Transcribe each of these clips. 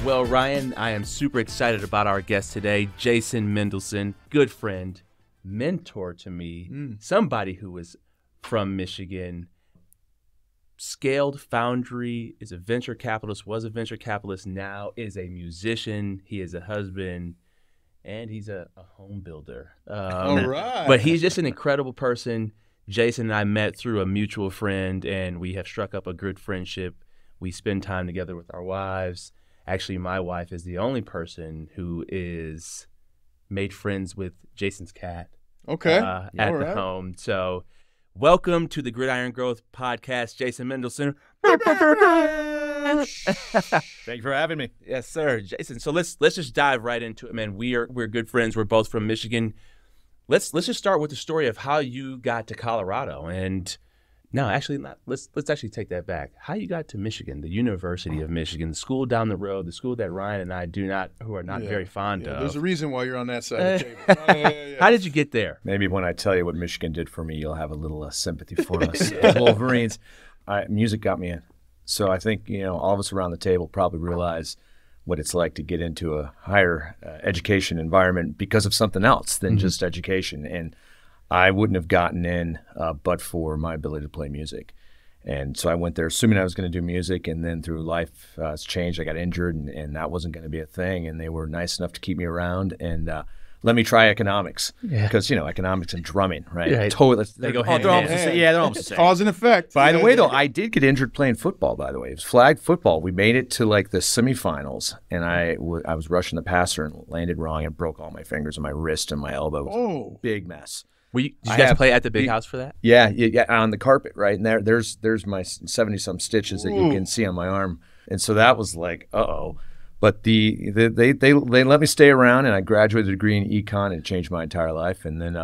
Well, Ryan, I am super excited about our guest today, Jason Mendelson, good friend, mentor to me, somebody who was from Michigan, scaled Foundry, is a venture capitalist, was a venture capitalist, now is a musician, he is a husband, and he's a home builder. All right. But he's just an incredible person. Jason and I met through a mutual friend, and we have struck up a good friendship. We spend time together with our wives. Actually, my wife is the only person who is made friends with Jason's cat. Okay. At the home. So welcome to the Gridiron Growth Podcast, Jason Mendelson. Thank you for having me. Yes, sir. Jason, so let's just dive right into it, man. We're good friends. We're both from Michigan. Let's just start with the story of how you got to Colorado. And no, actually not. Let's actually take that back. How you got to Michigan, the University of Michigan, the school down the road, the school that Ryan and I who are not very fond of. There's a reason why you're on that side of the table. How did you get there? Maybe when I tell you what Michigan did for me, you'll have a little sympathy for us Wolverines. Music got me in. So I think, all of us around the table probably realize what it's like to get into a higher education environment because of something else than just education. And I wouldn't have gotten in but for my ability to play music. And so I went there assuming I was going to do music, and then through life it's changed. I got injured, and that wasn't going to be a thing. And they were nice enough to keep me around and let me try economics, because economics and drumming, right? Yeah, totally. They go hand in hand. They're almost the same. Cause and effect. By the way, though, I did get injured playing football. By the way, it was flag football. We made it to like the semifinals, and I was rushing the passer and landed wrong and broke all my fingers and my wrist and my elbow. It was a big mess. Did you guys play at the big house for that? Yeah, on the carpet, right? And there's my 70-some stitches that you can see on my arm, and so that was like, uh-oh. But they let me stay around, and I graduated a degree in econ, and it changed my entire life. And then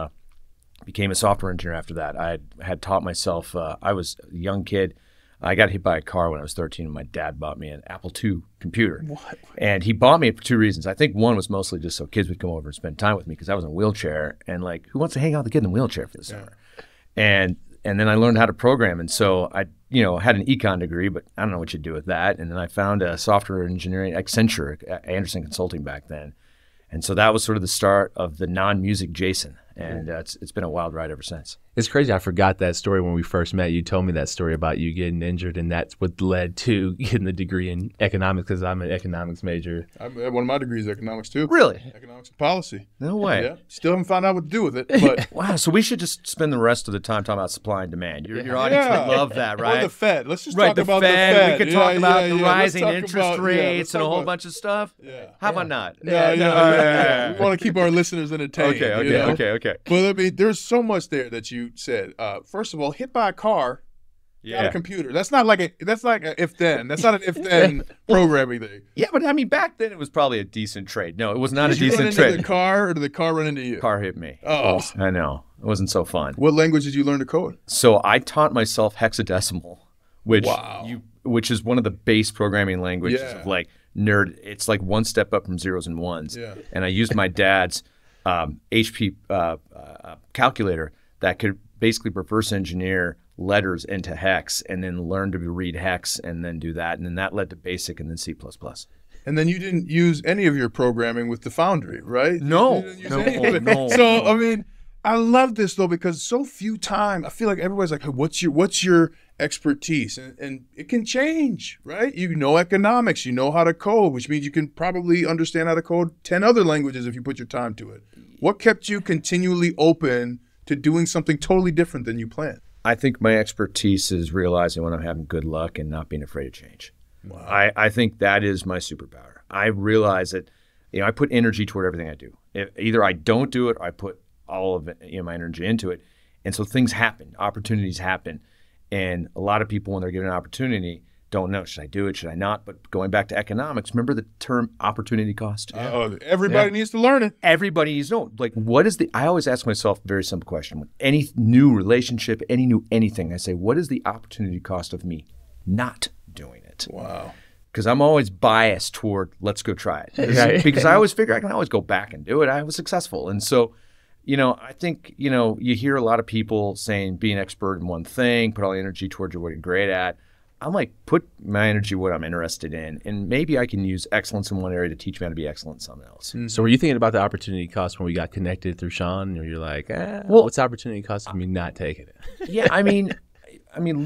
became a software engineer after that. I had taught myself. I was a young kid. I got hit by a car when I was 13, and my dad bought me an Apple II computer. What? And he bought me it for two reasons. I think one was mostly just so kids would come over and spend time with me, because I was in a wheelchair, and like, who wants to hang out with a kid in a wheelchair for the summer? And then I learned how to program, and so I had an econ degree, but I don't know what you do with that. And then I found a software engineering, Accenture, Anderson Consulting back then. And so that was sort of the start of the non-music Jason. And it's been a wild ride ever since. It's crazy. I forgot that story when we first met. You told me that story about you getting injured, and that's what led to getting the degree in economics, because I'm an economics major. One of my degrees is economics, too. Really? Economics and policy. No way. Yeah. Still haven't found out what to do with it. But wow. So we should just spend the rest of the time talking about supply and demand. Your audience would love that, right? Or the Fed. Let's just talk about the Fed. We could talk about the rising interest rates and a whole bunch of stuff. Yeah. How about not? Yeah. We want to keep our listenerners entertained. Okay. Well, I mean, there's so much there that you said. First of all, hit by a car, got a computer. That's like a if then. That's not an if then programming thing. Yeah, but I mean, back then it was probably a decent trade. No, it was not a decent trade. Did you run into the car, or did the car run into you? Car hit me. Oh, I know. It wasn't so fun. What language did you learn to code? So I taught myself hexadecimal, which is one of the base programming languages of like nerd. It's like one step up from zeros and ones. Yeah. And I used my dad's HP calculator that could basically reverse engineer letters into hex, and then learn to read hex, and then do that. And then that led to BASIC and then C++. And then you didn't use any of your programming with the Foundry, right? No. So, I mean, I love this, though, because so few times, I feel like everybody's like, hey, what's your expertise? And it can change, right? You know economics, you know how to code, which means you can probably understand how to code 10 other languages if you put your time to it. What kept you continually open to doing something totally different than you planned? I think my expertise is realizing when I'm having good luck and not being afraid of change. Wow. I think that is my superpower. I realize that I put energy toward everything I do. Either I don't do it, or I put all of it, my energy into it. And so things happen, opportunities happen. And a lot of people, when they're given an opportunity, don't know, should I do it, should I not? But going back to economics, remember the term opportunity cost? Everybody needs to learn it. Everybody needs to know. Like, I always ask myself a very simple question. With any new relationship, any new anything, I say, what is the opportunity cost of me not doing it? Wow. Because I'm always biased toward, let's go try it. Because I always figure I can always go back and do it. I was successful. And so, I think, you hear a lot of people saying be an expert in one thing, put all the energy towards what you're great at. I'm like, put my energy what I'm interested in, and maybe I can use excellence in one area to teach me how to be excellent in something else. So were you thinking about the opportunity cost when we got connected through Sean, or you're like, what's the opportunity cost of me not taking it? Yeah, I mean,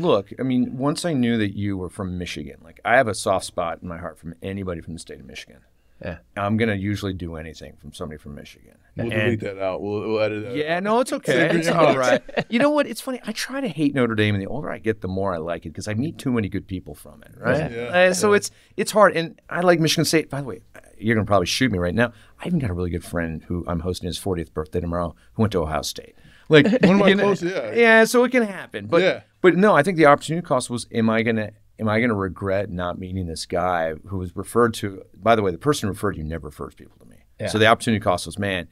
look, once I knew that you were from Michigan, like I have a soft spot in my heart from anybody from the state of Michigan. Yeah, I'm gonna usually do anything from somebody from Michigan. We'll delete that out. We'll edit that. Yeah, no, it's okay. It's all right. You know what? It's funny. I try to hate Notre Dame, and the older I get, the more I like it because I meet too many good people from it. Right? So it's hard, and I like Michigan State. By the way, you're gonna probably shoot me right now. I even got a really good friend who I'm hosting his 40th birthday tomorrow, who went to Ohio State. Like one of my close, yeah. So it can happen, but no, I think the opportunity cost was: am I gonna regret not meeting this guy who was referred to? By the way, the person who referred you never refers people to me. Yeah. So the opportunity cost was, man,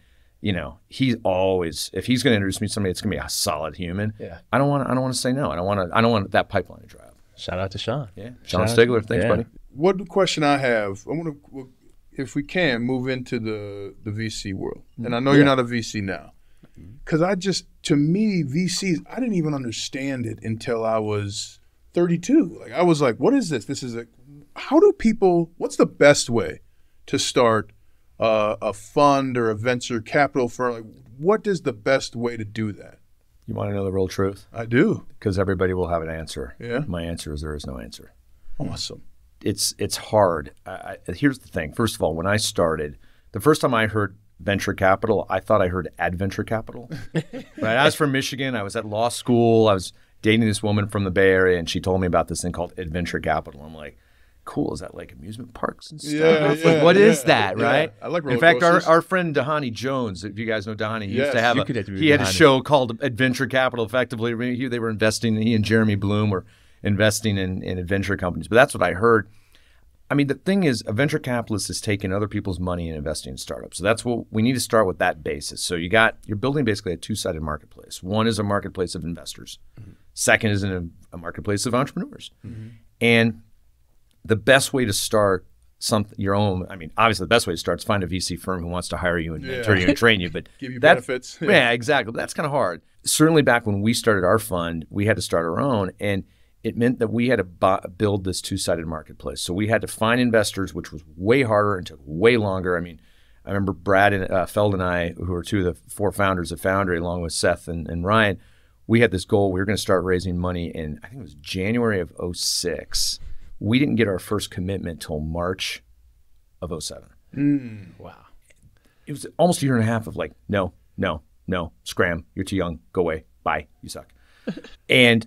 he's always, if he's going to introduce me to somebody, it's going to be a solid human. Yeah. I don't want to say no. I don't want that pipeline to dry up. Shout out to Sean. Yeah. Sean Stigler. Thanks, buddy. What question I have, I want to, if we can, move into the VC world. And I know you're not a VC now. Because to me, VCs, I didn't even understand it until I was 32. Like, I was like, what is this? What's the best way to start a fund or a venture capital firm? Like, what is the best way to do that? You want to know the real truth? I do. Because everybody will have an answer. Yeah. My answer is there is no answer. Awesome. It's hard. Here's the thing. First of all, when I started, the first time I heard venture capital, I thought I heard adventure capital. Right? I was from Michigan. I was at law school. I was dating this woman from the Bay Area, and she told me about this thing called adventure capital. I'm like, cool. Is that like amusement parks and stuff? What is that, right? I like roller In fact, coasters. our friend Dahani Jones, if you guys know Dahani, he used to have he had a show called Adventure Capital. Effectively, they were investing. He and Jeremy Bloom were investing in adventure companies. But that's what I heard. I mean, the thing is, a venture capitalist is taking other people's money and investing in startups. So that's what we need to start with, that basis. So you're building basically a two-sided marketplace. One is a marketplace of investors. Mm-hmm. Second is a marketplace of entrepreneurs. Mm-hmm. And the best way to start your own, obviously the best way to start is find a VC firm who wants to hire you and mentor you and train you. But give you benefits. Yeah, exactly. But that's kind of hard. Certainly back when we started our fund, we had to start our own. And it meant that we had to build this two-sided marketplace. So we had to find investors, which was way harder and took way longer. I remember Brad and Feld and I, who are two of the four founders of Foundry, along with Seth and Ryan, we had this goal. We were going to start raising money in, I think it was January of 2006. We didn't get our first commitment till March of 2007. Wow. It was almost a year and a half of like, no, scram, you're too young, go away, bye, you suck. And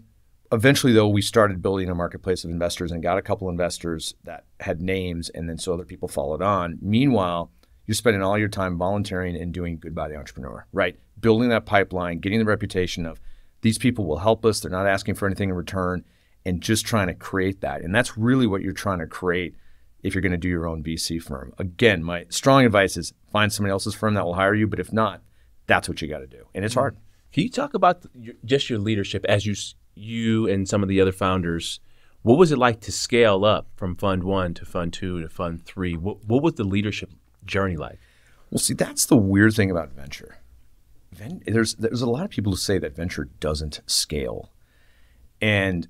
eventually, though, we started building a marketplace of investors and got a couple investors that had names, and then so other people followed on. Meanwhile, you're spending all your time volunteering and doing good by the entrepreneur, right? Building that pipeline, getting the reputation of these people will help us, they're not asking for anything in return, and just trying to create that. And that's really what you're trying to create if you're going to do your own VC firm. Again, my strong advice is find somebody else's firm that will hire you, but if not, that's what you got to do. And it's hard. Can you talk about just your leadership as you and some of the other founders? What was it like to scale up from Fund 1 to Fund 2 to Fund 3? What was the leadership journey like? Well, see, that's the weird thing about venture. There's a lot of people who say that venture doesn't scale. And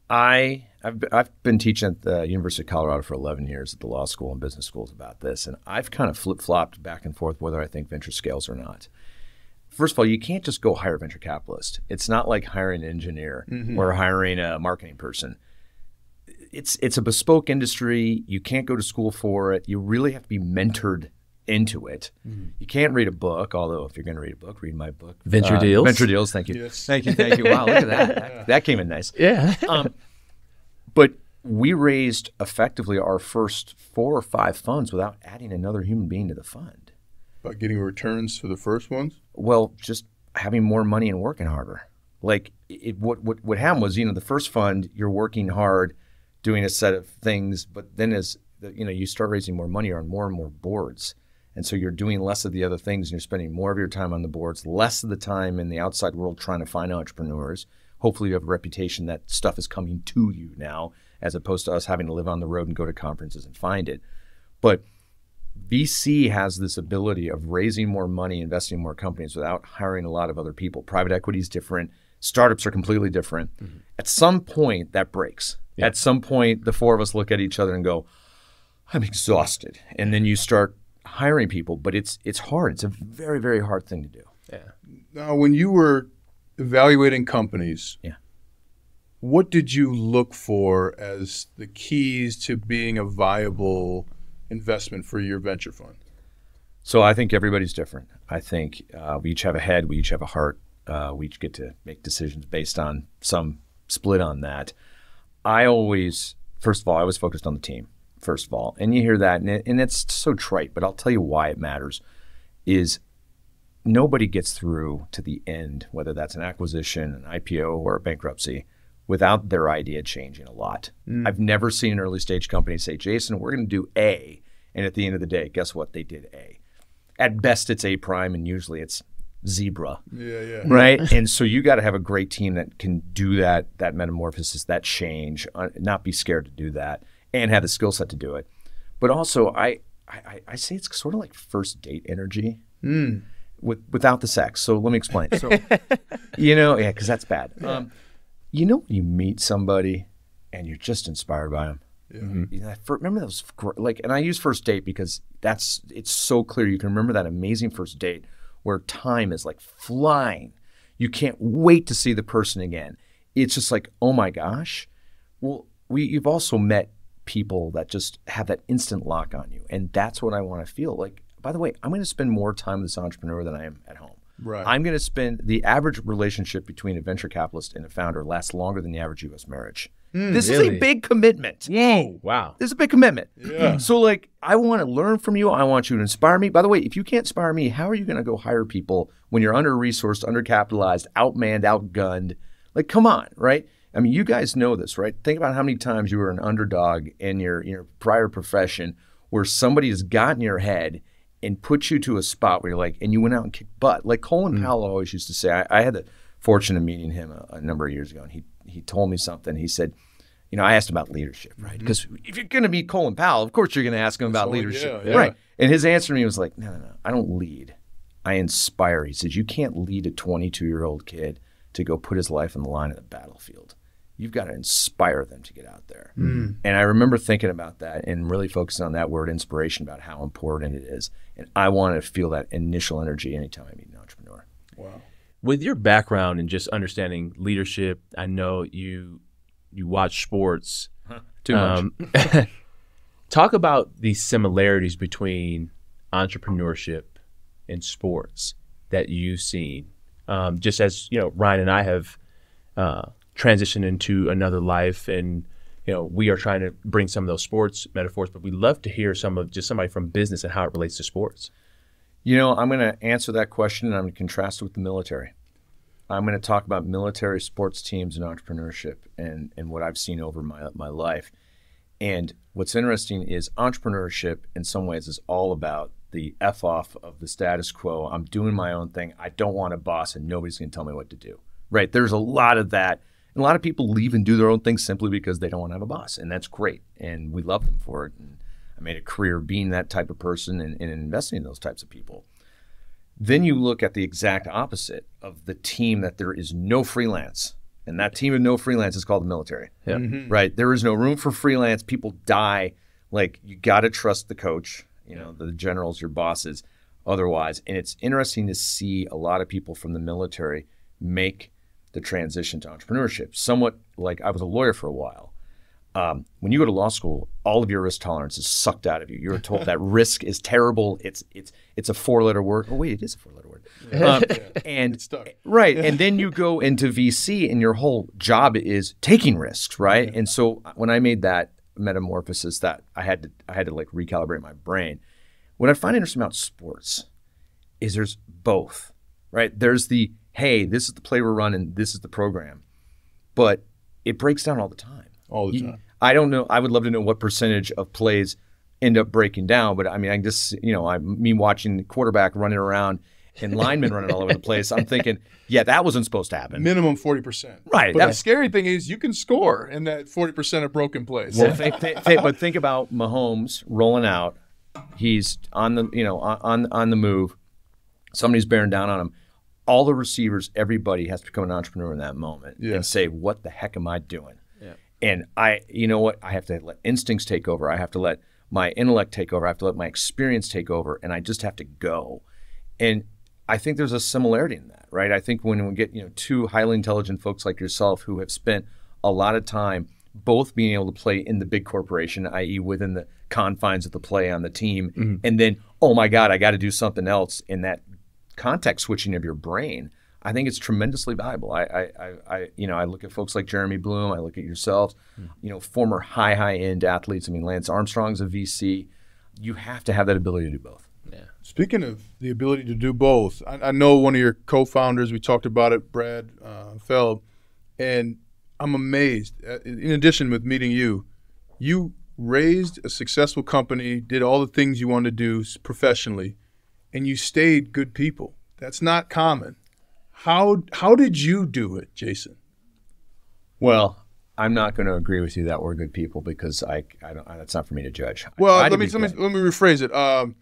I've been teaching at the University of Colorado for 11 years at the law school and business schools about this. And I've kind of flip-flopped back and forth whether I think venture scales or not. First of all, you can't just go hire a venture capitalist. It's not like hiring an engineer or hiring a marketing person. It's a bespoke industry. You can't go to school for it. You really have to be mentored into it. You can't read a book, although if you're going to read a book, read my book. Venture Deals. Venture Deals, thank you. Yes. Thank you. Wow, look at that. That came in nice. Yeah. But we raised effectively our first 4 or 5 funds without adding another human being to the fund. By getting returns for the first ones? Well, just having more money and working harder. Like what happened was, the first fund, you're working hard, doing a set of things, but then as you start raising more money, you're on more and more boards. And so you're doing less of the other things and you're spending more of your time on the boards, less of the time in the outside world trying to find entrepreneurs. Hopefully you have a reputation that stuff is coming to you now, as opposed to us having to live on the road and go to conferences and find it. But VC has this ability of raising more money, investing in more companies without hiring a lot of other people. Private equity is different. Startups are completely different. At some point, that breaks. Yeah. At some point, the four of us look at each other and go, I'm exhausted. And then you start hiring people, but it's hard. It's a very, very hard thing to do. Yeah. Now, when you were evaluating companies, what did you look for as the keys to being a viable investment for your venture fund? So I think everybody's different. I think we each have a head, we each have a heart. We each get to make decisions based on some split on that. First of all, I was focused on the team, first of all. And you hear that, and it's so trite, but I'll tell you why it matters, is nobody gets through to the end, whether that's an acquisition, an IPO, or a bankruptcy, without their idea changing a lot. I've never seen an early stage company say, Jason, we're going to do A. And at the end of the day, guess what? They did A. At best, it's A prime, and usually it's zebra. Yeah. Right? And so you got to have a great team that can do that metamorphosis, that change, not be scared to do that, and have the skill set to do it. But also, I say it's sort of like first date energy without the sex. So let me explain. So, because that's bad. When you meet somebody and you're just inspired by them. Yeah. Remember those, and I use first date because it's so clear. You can remember that amazing first date where time is like flying. You can't wait to see the person again. It's just like, oh my gosh. Well, you've also met people that just have that instant lock on you. And that's what I want to feel like. By the way, I'm going to spend more time with this entrepreneur than I am at home. Right. I'm going to spend the average relationship between a venture capitalist and a founder lasts longer than the average U.S. marriage. This is a big commitment. Whoa. Wow. This is a big commitment. Yeah. So I want to learn from you. I want you to inspire me. By the way, if you can't inspire me, how are you going to go hire people when you're under-resourced, undercapitalized, outmanned, outgunned? Come on, right? I mean, you guys know this, right? Think about how many times you were an underdog in your prior profession where somebody has gotten your head and put you to a spot where you're like, and you went out and kicked butt. Like Colin Powell always used to say, I had the fortune of meeting him a number of years ago, and he told me something. He said, I asked about leadership, right? Because if you're going to meet Colin Powell, of course you're going to ask him about leadership. Yeah. Right. And his answer to me was like, no, I don't lead. I inspire. He says, you can't lead a 22-year-old kid to go put his life on the line at the battlefield. You've got to inspire them to get out there. And I remember thinking about that and really focusing on that word inspiration, about how important it is. And I want to feel that initial energy anytime I meet an entrepreneur. Wow. With your background and just understanding leadership, I know you watch sports. Too much. Talk about the similarities between entrepreneurship and sports that you've seen. Just as Ryan and I have transitioned into another life, and we are trying to bring some of those sports metaphors, but we'd love to hear some of just somebody from business and how it relates to sports. I'm going to answer that question, and I'm going to contrast it with the military. I'm going to talk about military sports teams and entrepreneurship and what I've seen over my life. And what's interesting is entrepreneurship in some ways is all about the F off of the status quo. I'm doing my own thing. I don't want a boss, and nobody's going to tell me what to do. Right? There's a lot of that. And a lot of people leave and do their own thing simply because they don't want to have a boss. And that's great. And we love them for it. And I made a career being that type of person and investing in those types of people. Then you look at the exact opposite of the team that there is no freelance. And that team of no freelance is called the military. Yeah. Right? There is no room for freelance. People die. You got to trust the coach, the generals, your bosses, otherwise. And it's interesting to see a lot of people from the military make the transition to entrepreneurship. Somewhat like I was a lawyer for a while. When you go to law school, all of your risk tolerance is sucked out of you. You're told that risk is terrible. It's a 4-letter word. Oh wait, it is a 4-letter word. And it's stuck. Right, and then you go into VC, and your whole job is taking risks, right? And so when I made that metamorphosis, that I had to recalibrate my brain. What I find interesting about sports is there's both, right? There's the hey, this is the play we're running, this is the program, but it breaks down all the time. All the time. I don't know. I would love to know what percentage of plays end up breaking down. But I mean, I just, me watching the quarterback running around and linemen running all over the place, I'm thinking, yeah, that wasn't supposed to happen. Minimum 40%. Right. But the scary thing is you can score in that 40% of broken plays. Well, but think about Mahomes rolling out. He's on the, on the move. Somebody's bearing down on him. all the receivers, everybody has to become an entrepreneur in that moment and say, what the heck am I doing? Yeah. And you know what? I have to let instincts take over. I have to let my intellect take over. I have to let my experience take over, and I just have to go. And I think there's a similarity in that, right? I think when we get, two highly intelligent folks like yourself who have spent a lot of time both being able to play in the big corporation, i.e. within the confines of the play on the team, and then, oh my God, I got to do something else in that context switching of your brain. I think it's tremendously valuable. I look at folks like Jeremy Bloom. I look at yourselves, former high end athletes. I mean, Lance Armstrong's a VC. You have to have that ability to do both. Yeah. Speaking of the ability to do both, I know one of your co-founders. We talked about it, Brad Feld, and I'm amazed. In addition, with meeting you, you raised a successful company, did all the things you wanted to do professionally, and you stayed good people. That's not common. How did you do it, Jason? Well, I'm not going to agree with you that we're good people because I don't. That's not for me to judge. Well, let me rephrase it.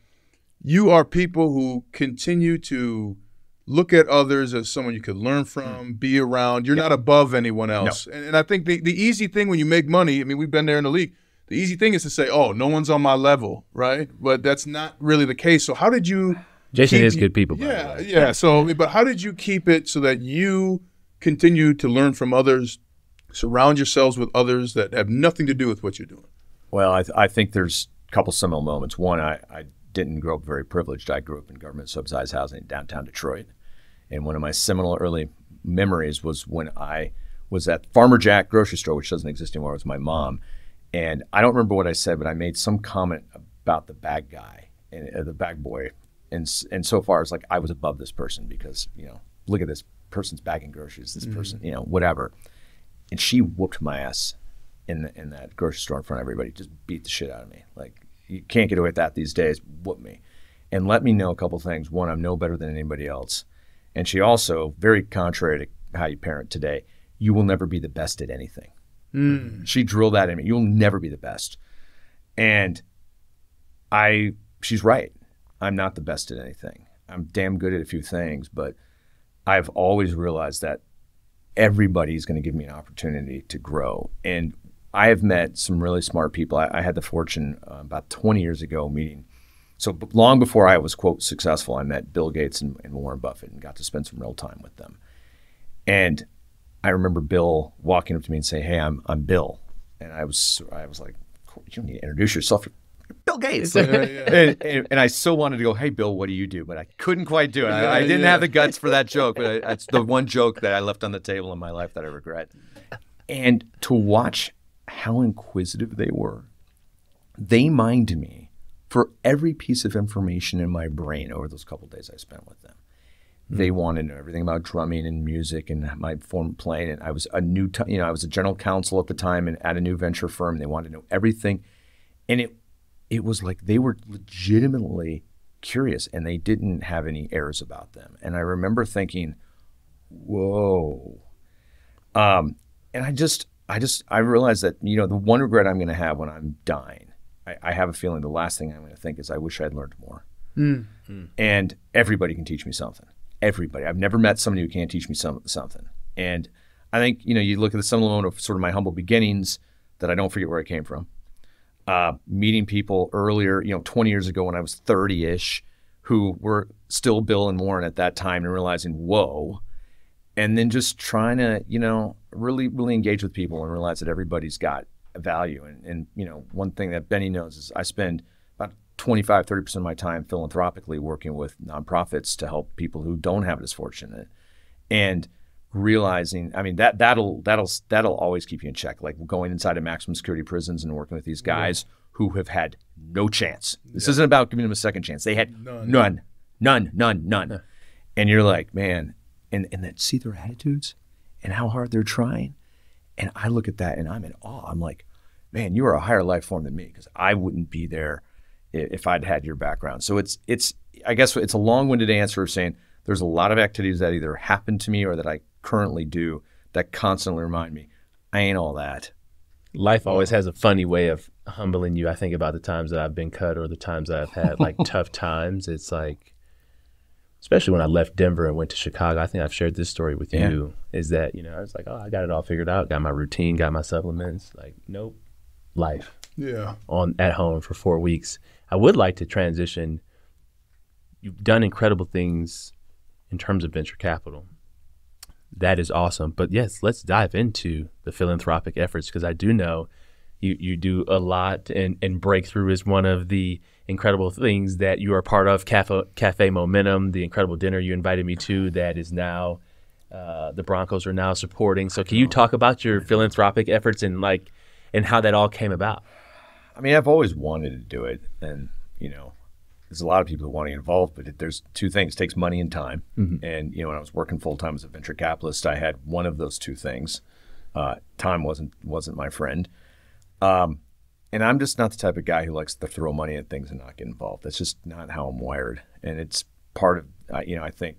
You are people who continue to look at others as someone you could learn from, be around. You're not above anyone else. No. And I think the easy thing when you make money, I mean, we've been there in the league, the easy thing is to say, oh, no one's on my level, right? But that's not really the case. So how did you Jason is good people, by the way. Yeah. So, but how did you keep it so that you continue to learn from others, surround yourselves with others that have nothing to do with what you're doing? Well, I think there's a couple seminal moments. One, I didn't grow up very privileged. I grew up in government subsidized housing in downtown Detroit. And one of my seminal early memories was when I was at Farmer Jack grocery store, which doesn't exist anymore. It was my mom. And I don't remember what I said, but I made some comment about the bag guy and the bag boy. And so far as like I was above this person because, look at this person's bagging groceries, this person, whatever. And she whooped my ass in that grocery store in front of everybody, just beat the shit out of me. Like, you can't get away with that these days. Whoop me. And let me know a couple things. One, I'm no better than anybody else. And she also, very contrary to how you parent today, you will never be the best at anything. She drilled that in me. You'll never be the best. And she's right. I'm not the best at anything. I'm damn good at a few things, but I've always realized that everybody's going to give me an opportunity to grow. And I have met some really smart people. I had the fortune about 20 years ago meeting. So long before I was, quote, successful, I met Bill Gates and Warren Buffett and got to spend some real time with them. And I remember Bill walking up to me and saying, hey, I'm Bill. And I was like, you don't need to introduce yourself. You're Bill Gates. And I so wanted to go, hey, Bill, what do you do? But I couldn't quite do it. I didn't have the guts for that joke. But it's the one joke that I left on the table in my life that I regret. And to watch how inquisitive they were, they mined me for every piece of information in my brain over those couple of days I spent with them. They wanted to know everything about drumming and music and my form of playing. And I was I was a general counsel at the time and at a new venture firm. They wanted to know everything. And it was like they were legitimately curious and they didn't have any airs about them. And I remember thinking, whoa. And I realized that, the one regret I'm going to have when I'm dying, I have a feeling the last thing I'm going to think is I wish I'd learned more. And everybody can teach me something. Everybody. I've never met somebody who can't teach me something. And I think, you look at the similar moment of sort of my humble beginnings that I don't forget where I came from. Meeting people earlier, 20 years ago when I was 30-ish who were still Bill and Warren at that time and realizing, whoa. And then just trying to, really, really engage with people and realize that everybody's got a value. And one thing that Benny knows is I spend about 25, 30% of my time philanthropically working with nonprofits to help people who don't have it as fortunate. And realizing, I mean, that'll always keep you in check. Like going inside of maximum security prisons and working with these guys who have had no chance. This isn't about giving them a second chance. They had none. And you're like, man, and then see their attitudes and how hard they're trying. And I look at that and I'm in awe. I'm like, man, you are a higher life form than me because I wouldn't be there if I'd had your background. So it's I guess it's a long-winded answer of saying there's a lot of activities that either happen to me or that I currently do that constantly remind me, I ain't all that. Life always has a funny way of humbling you. I think about the times that I've been cut or the times that I've had like tough times. It's like, especially when I left Denver and went to Chicago. I think I've shared this story with you, is that, I was like, oh, I got it all figured out, got my routine, got my supplements. Like, nope, life. Yeah. At home for 4 weeks. I would like to transition. You've done incredible things in terms of venture capital. That is awesome. But yes, let's dive into the philanthropic efforts, because I do know you do a lot, and Breakthrough is one of the incredible things that you are part of. Cafe Momentum, the incredible dinner you invited me to, that is now the Broncos are now supporting. So can you talk about your philanthropic efforts and how that all came about? I mean, I've always wanted to do it, and there's a lot of people who want to get involved, but there's two things: it takes money and time. Mm-hmm. And when I was working full time as a venture capitalist, I had one of those two things. Time wasn't my friend. And I'm just not the type of guy who likes to throw money at things and not get involved. That's just not how I'm wired. And it's part of, I think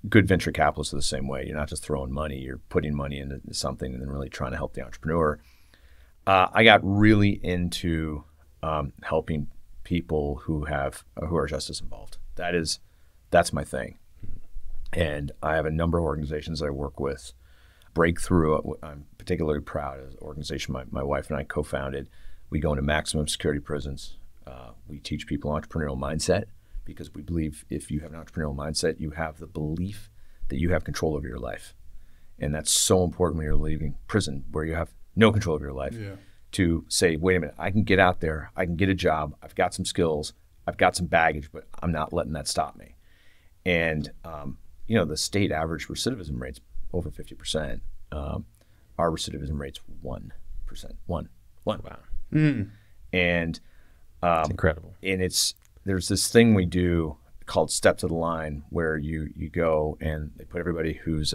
good venture capitalists are the same way. You're not just throwing money, you're putting money into something and then really trying to help the entrepreneur. I got really into helping people who are justice involved. That's my thing. And I have a number of organizations that I work with. Breakthrough, I'm particularly proud of the organization my wife and I co-founded. We go into maximum security prisons. We teach people entrepreneurial mindset, because we believe if you have an entrepreneurial mindset, you have the belief that you have control over your life. And that's so important when you're leaving prison, where you have no control over your life, to say, wait a minute, I can get out there, I can get a job, I've got some skills, I've got some baggage, but I'm not letting that stop me. And, the state average recidivism rate's over 50%. Our recidivism rate's 1%. One. Wow. Mm. And it's incredible. And there's this thing we do called Step to the Line, where you go and they put everybody who's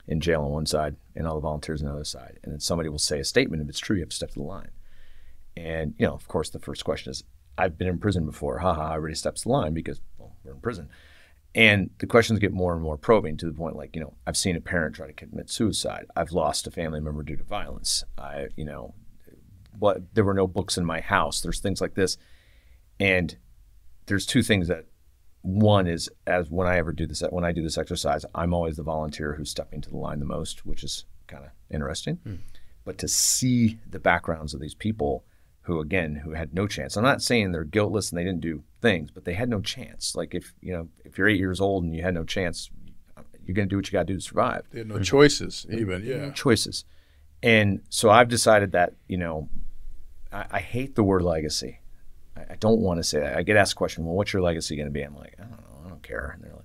in jail on one side and all the volunteers on the other side. And then somebody will say a statement. If it's true, you have to step to the line. And, of course, the first question is, I've been in prison before. Everybody steps to the line because, we're in prison. And the questions get more and more probing, to the point I've seen a parent try to commit suicide. I've lost a family member due to violence. There were no books in my house. There's things like this. And there's two things that, one is, when I do this exercise, I'm always the volunteer who's stepping to the line the most, which is kind of interesting. Mm. But to see the backgrounds of these people who had no chance. I'm not saying they're guiltless and they didn't do things, but they had no chance. Like if you're 8 years old and you had no chance, you're going to do what you got to do to survive. They had no choices, even. Yeah. Choices. And so I've decided that, I hate the word legacy. I don't want to say that. I get asked the question, well, what's your legacy going to be? I'm like, I don't know. I don't care. And they're like,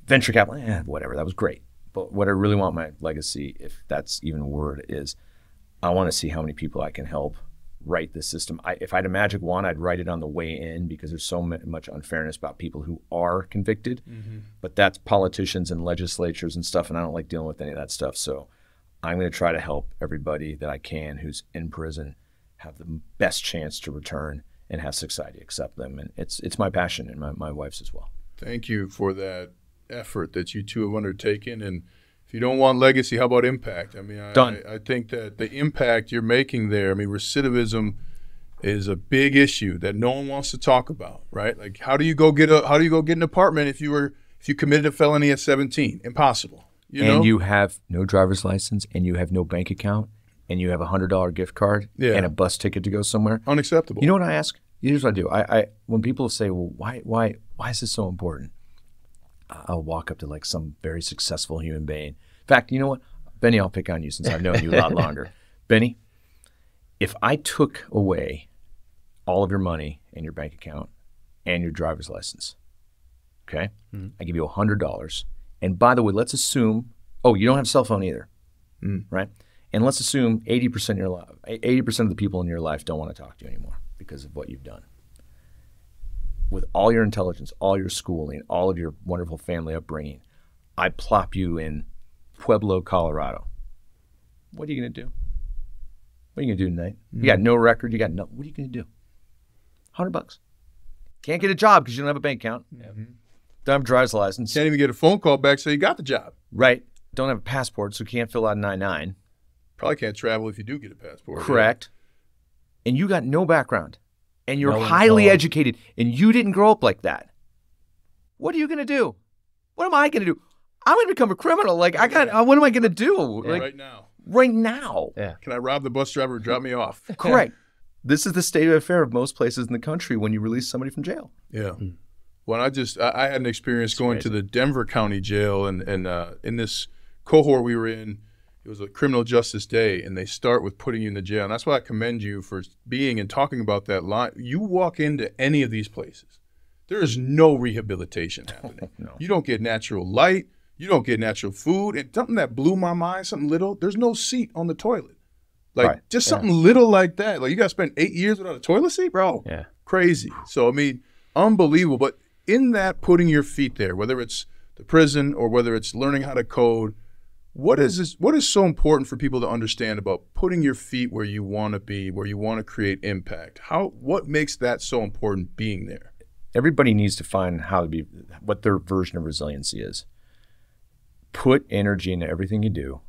venture capital, whatever. That was great. But what I really want my legacy, if that's even a word, is I want to see how many people I can help write this system. If I had a magic wand, I'd write it on the way in, because there's so much unfairness about people who are convicted. Mm-hmm. But that's politicians and legislatures and stuff, and I don't like dealing with any of that stuff. So I'm going to try to help everybody that I can who's in prison have the best chance to return and have society accept them. And it's my passion, and my wife's as well. Thank you for that effort that you two have undertaken. And if you don't want legacy, how about impact? I mean, I think that the impact you're making there, recidivism is a big issue that no one wants to talk about, right? Like, how do you go get an apartment if you committed a felony at 17? Impossible. You have no driver's license, and you have no bank account, and you have a $100 gift card and a bus ticket to go somewhere. Unacceptable. You know what I ask? Here's what I do. I when people say, well, why is this so important? I'll walk up to some very successful human being. In fact, you know what? Benny, I'll pick on you since I've known you a lot longer. Benny, if I took away all of your money and your bank account and your driver's license, okay? Mm-hmm. I give you $100. And by the way, let's assume, you don't have a cell phone either, right? And let's assume 80% of the people in your life don't want to talk to you anymore because of what you've done. With all your intelligence, all your schooling, all of your wonderful family upbringing, I plop you in Pueblo, Colorado. What are you going to do? What are you going to do tonight? Mm-hmm. You got no record. You got no. What are you going to do? $100. Can't get a job because you don't have a bank account. Mm-hmm. Don't have a driver's license. Can't even get a phone call back, so you got the job. Right. Don't have a passport, so can't fill out an I-9. Probably can't travel if you do get a passport. Correct. Yeah. And you got no background. And you're highly educated, and you didn't grow up like that. What are you going to do? What am I going to do? I'm going to become a criminal. Like, what am I going to do? Yeah. Like, Right now. right now. Yeah. Can I rob the bus driver and drop me off? Correct. This is the state of affair of most places in the country when you release somebody from jail. Yeah. When I had an experience going to the Denver County Jail, and in this cohort we were in, it was a criminal justice day, and they start with putting you in the jail. And that's why I commend you for being and talking about that line. You walk into any of these places, there is no rehabilitation happening. No. You don't get natural light. You don't get natural food. And something that blew my mind, something little, there's no seat on the toilet. Like, just something little like that. Like, you got to spend 8 years without a toilet seat, bro? Yeah. Crazy. So, I mean, unbelievable. But in that, putting your feet there, whether it's the prison or whether it's learning how to code, what is so important for people to understand about putting your feet where you want to be, where you want to create impact? What makes that so important being there? Everybody needs to find what their version of resiliency is. Put energy into everything you do.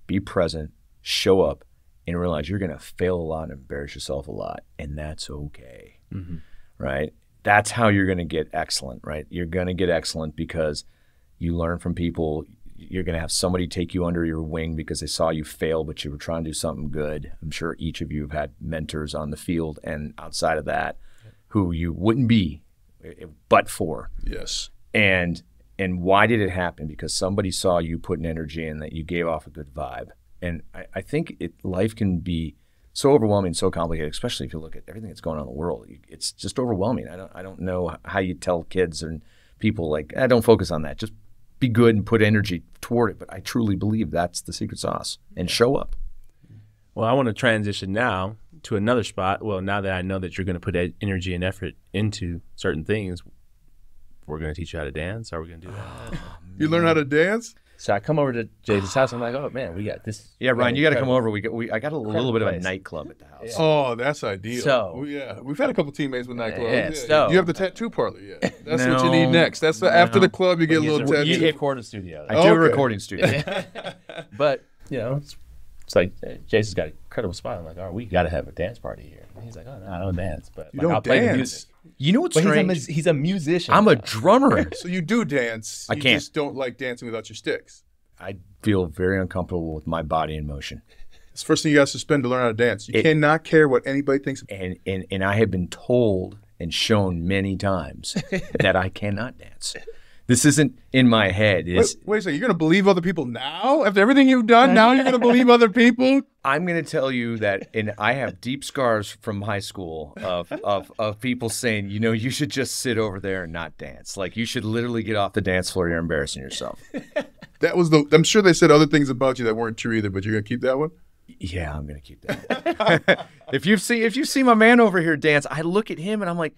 Be present. Show up. And realize you're going to fail a lot and embarrass yourself a lot, and that's okay, right? That's how you're going to get excellent, right? You're going to get excellent because you learn from people. You're going to have somebody take you under your wing because they saw you fail, but you were trying to do something good. I'm sure each of you have had mentors on the field and outside of that who you wouldn't be but for. Yes. And why did it happen? Because somebody saw you putting energy in, that you gave off a good vibe. And I think life can be so overwhelming, so complicated, especially if you look at everything that's going on in the world. It's just overwhelming. I don't know how you tell kids and people, like, don't focus on that. Just be good and put energy toward it. But I truly believe that's the secret sauce. And show up. Well, I want to transition now to another spot. Well, now that I know that you're going to put energy and effort into certain things, we're going to teach you how to dance. Are we going to do that? You learn how to dance? So I come over to Jason's house. I'm like, oh man, we got this. Yeah, Ryan, you got to come over. I got a little bit of a nightclub at the house. Yeah. Oh, that's ideal. So we've had a couple teammates with nightclubs. Yeah, so you have the tattoo parlor. Yeah, that's No. what you need next. That's after the club, you get a little tattoo. You record a studio. I do a recording studio. But it's like Jason's got an incredible spot. I'm like, all right, we got to have a dance party here. And he's like, oh no, I don't dance, but You like, don't I'll play the dance. music. You know what's But strange? he's a musician. I'm a drummer. So you do dance. I You can't. just don't like dancing without your sticks. I feel very uncomfortable with my body in motion. It's the first thing you got to suspend to learn how to dance. You cannot care what anybody thinks. And I have been told and shown many times that I cannot dance. This isn't in my head. Wait a second. You're going to believe other people now? After everything you've done, now you're going to believe other people? I'm going to tell you that, and I have deep scars from high school of people saying, you should just sit over there and not dance. Like, you should literally get off the dance floor. You're embarrassing yourself. I'm sure they said other things about you that weren't true either, but you're going to keep that one? Yeah, I'm going to keep that. If you see my man over here dance, I look at him and I'm like,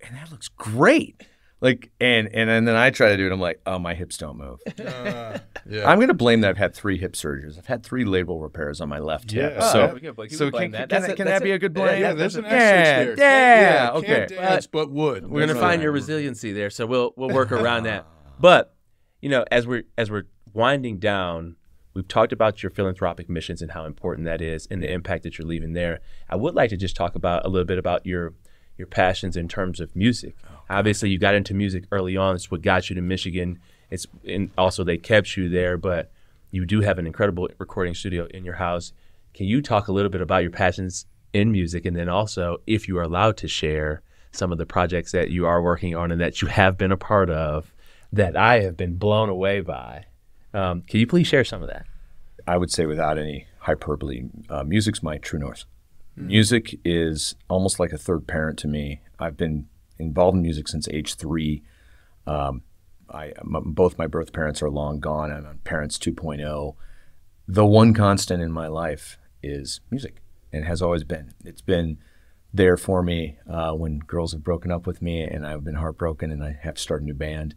and that looks great. Like, and then I try to do it. I'm like, oh, my hips don't move. Yeah. I'm going to blame that I've had 3 hip surgeries. I've had 3 labral repairs on my left hip. Yeah. So, can can that be a good blame? Yeah, there's an asterisk there. Yeah, Can't okay. dance, but would. We're gonna find your resiliency there, so we'll work around that. But as we're winding down, we've talked about your philanthropic missions and how important that is, and the impact that you're leaving there. I would like to just talk about a little bit about your passions in terms of music. Obviously, you got into music early on. It's what got you to Michigan. Also they kept you there, but you do have an incredible recording studio in your house. Can you talk a little bit about your passions in music, and then also, if you are allowed to share, some of the projects that you are working on and that you have been a part of that I have been blown away by? Can you please share some of that? I would say, without any hyperbole, music's my true north. Music is almost like a third parent to me. I've been involved in music since age 3. Both my birth parents are long gone. I'm on Parents 2.0. The one constant in my life is music, and has always been. It's been there for me when girls have broken up with me and I've been heartbroken and I have to start a new band.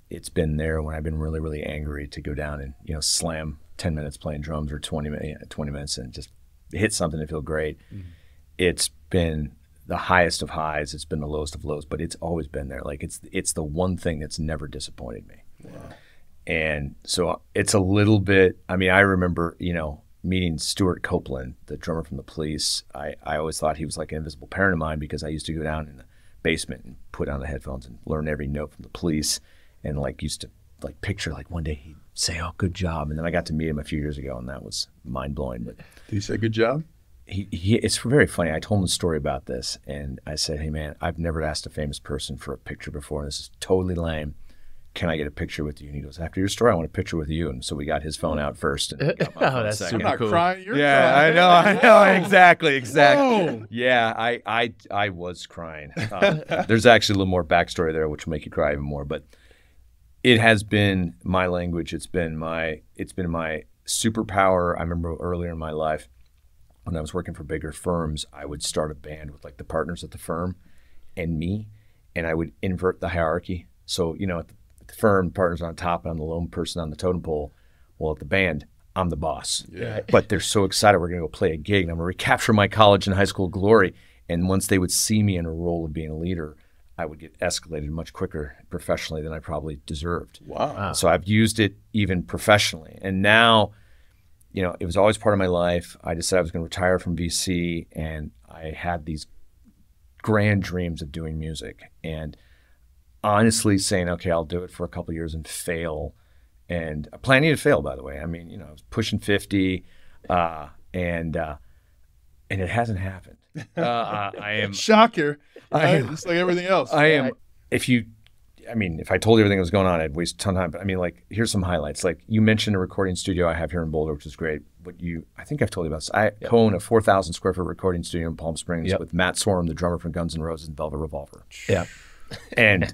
It's been there when I've been really, really angry to go down and slam 10 minutes playing drums, or 20 minutes and just hit something and feel great. Mm-hmm. It's been the highest of highs. It's been the lowest of lows, but it's always been there. Like, it's the one thing that's never disappointed me. Wow. And so it's a little bit, I remember, meeting Stuart Copeland, the drummer from the Police. I always thought he was like an invisible parent of mine, because I used to go down in the basement and put on the headphones and learn every note from the Police. and like used to like picture like one day he'd say, "Oh, good job," and then I got to meet him a few years ago, and that was mind blowing. But did he say good job? It's very funny. I told him a story about this, and I said, "Hey man, I've never asked a famous person for a picture before, and this is totally lame. Can I get a picture with you?" And he goes, "After your story, I want a picture with you." And so we got his phone out first. And got my phone that's second. super cool. I'm not crying. You're crying. I know. Exactly. Whoa. Yeah, I was crying. There's actually a little more backstory there, which will make you cry even more. But it has been my language. It's been my superpower. I remember earlier in my life when I was working for bigger firms, I would start a band with like the partners at the firm and me, and I would invert the hierarchy. So at the firm, partners on top, and I'm the lone person on the totem pole. Well, at the band, I'm the boss. Yeah. But they're so excited we're going to go play a gig, and I'm going to recapture my college and high school glory. And once they would see me in a role of being a leader, I would get escalated much quicker professionally than I probably deserved. Wow. So I've used it even professionally. And now, it was always part of my life. I decided I was going to retire from VC, and I had these grand dreams of doing music. And honestly saying, okay, I'll do it for a couple of years and fail. And planning to fail, by the way. I mean, I was pushing 50, and it hasn't happened. I am shocker. It's like everything else. I am. If I told you everything that was going on, I'd waste a ton of time. But I mean, like, here's some highlights. Like, you mentioned a recording studio I have here in Boulder, which is great. But I think I've told you about this. I own a 4,000 square foot recording studio in Palm Springs with Matt Sorum, the drummer from Guns N' Roses and Velvet Revolver. Yeah. And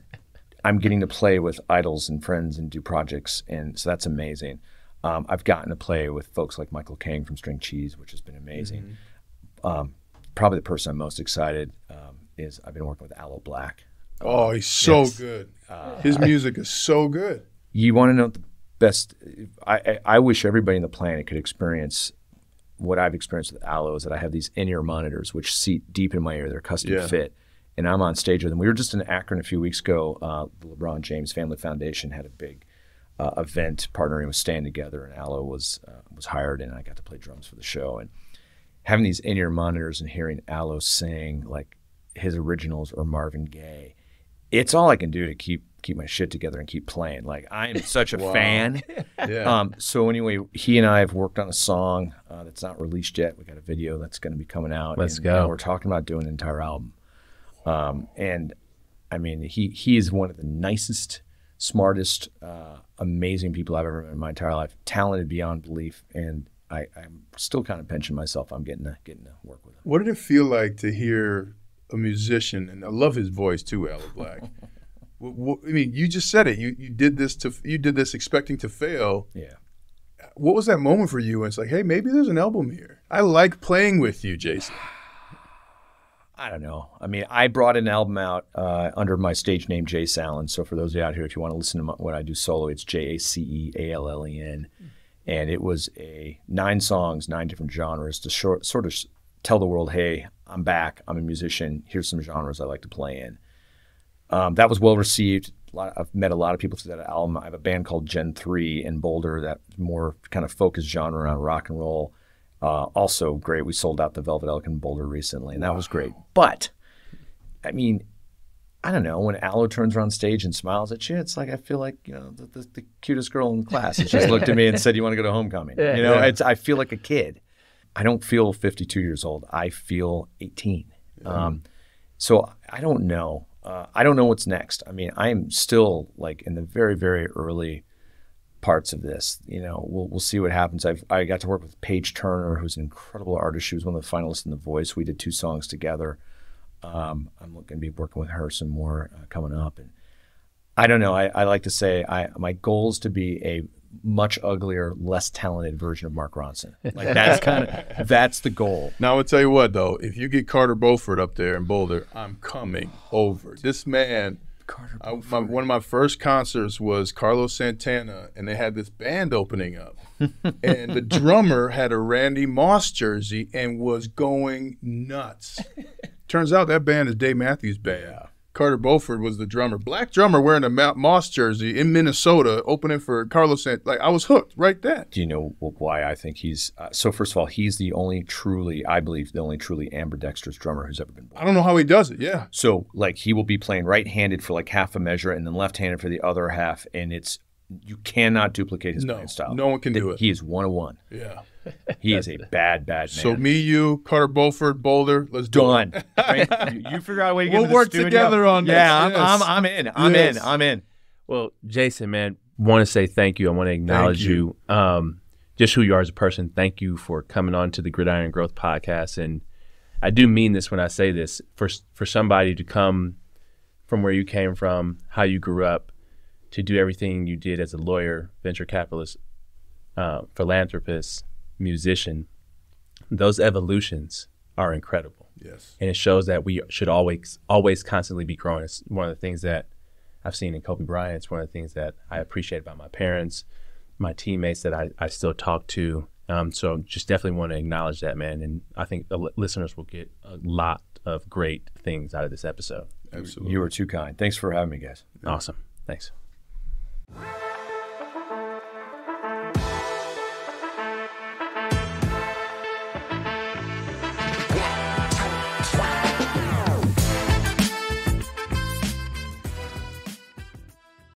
I'm getting to play with idols and friends and do projects, and so that's amazing. I've gotten to play with folks like Michael Kang from String Cheese, which has been amazing. Mm-hmm. Probably the person I'm most excited is I've been working with Aloe Black. Oh, he's so good. His music is so good. You want to know the best? I wish everybody on the planet could experience what I've experienced with Aloe, is that I have these in-ear monitors which seat deep in my ear. They're custom fit. And I'm on stage with them. We were just in Akron a few weeks ago. The LeBron James Family Foundation had a big event partnering with Stand Together, and Aloe was hired, and I got to play drums for the show. And having these in-ear monitors and hearing Aloe sing like his originals or Marvin Gaye, it's all I can do to keep my shit together and keep playing. Like, I am such a fan. Yeah. So anyway, he and I have worked on a song that's not released yet. We got a video that's going to be coming out. Let's go. We're talking about doing an entire album. And I mean, he is one of the nicest, smartest, amazing people I've ever met in my entire life. Talented beyond belief, and I'm still kind of pinching myself. I'm getting to work with him. What did it feel like to hear a musician? And I love his voice too, Aloe Black. I mean, you just said it. You did this expecting to fail. Yeah. What was that moment for you? And it's like, hey, maybe there's an album here. I like playing with you, Jason. I don't know. I mean, I brought an album out under my stage name, Jace Allen. So for those of you out here, if you want to listen to what I do solo, it's JACEALLEN. And it was 9 songs, 9 different genres to sort of tell the world, hey, I'm back. I'm a musician. Here's some genres I like to play in. That was well received. I've met a lot of people through that album. I have a band called Gen 3 in Boulder that more kind of focused genre around rock and roll. Also great. We sold out the Velvet Elk in Boulder recently, and that was great. But, I mean, I don't know. When Aloe turns around stage and smiles at you, it's like I feel like the cutest girl in class has just looked at me and said, "You want to go to homecoming?" I feel like a kid. I don't feel 52 years old. I feel 18. So I don't know. I don't know what's next. I mean, I am still like in the very, very early parts of this. We'll see what happens. I got to work with Paige Turner, who's an incredible artist. She was one of the finalists in The Voice. We did 2 songs together. I'm going to be working with her some more coming up. And I don't know. I like to say my goal is to be a much uglier, less talented version of Mark Ronson. Like that's the goal. Now I'll tell you what though, if you get Carter Beauford up there in Boulder, I'm coming over. This man, one of my first concerts was Carlos Santana, and they had this band opening up, and the drummer had a Randy Moss jersey and was going nuts. Turns out that band is Dave Matthews Band. Carter Beauford was the drummer. Black drummer wearing a Moss jersey in Minnesota, opening for Carlos. Like, I was hooked right then. Do you know why I think he's so? First of all, he's the only truly, I believe, the only truly ambidextrous drummer who's ever been born. I don't know how he does it. Yeah. So, like, he will be playing right-handed for like half a measure and then left-handed for the other half, and you cannot duplicate his playing style. No one can do it. He is 101. Yeah. He is a bad man. So me, you, Carter Beaufort, Boulder, let's do it. Right? You figure out a way to get we'll to the work studio. together on this. Yeah, Yes. I'm in. Well, Jason, man, want to say thank you. I want to acknowledge you. Just who you are as a person. Thank you for coming on to the Gridiron Growth Podcast. And I do mean this when I say this. For somebody to come from where you came from, how you grew up, to do everything you did as a lawyer, venture capitalist, philanthropist, musician, those evolutions are incredible. Yes. And it shows that we should always constantly be growing. It's one of the things that I've seen in Kobe Bryant. It's one of the things that I appreciate about my parents, my teammates that I still talk to. So just definitely want to acknowledge that, man. And I think the listeners will get a lot of great things out of this episode. Absolutely. You were too kind. Thanks for having me, guys. Awesome. Thanks.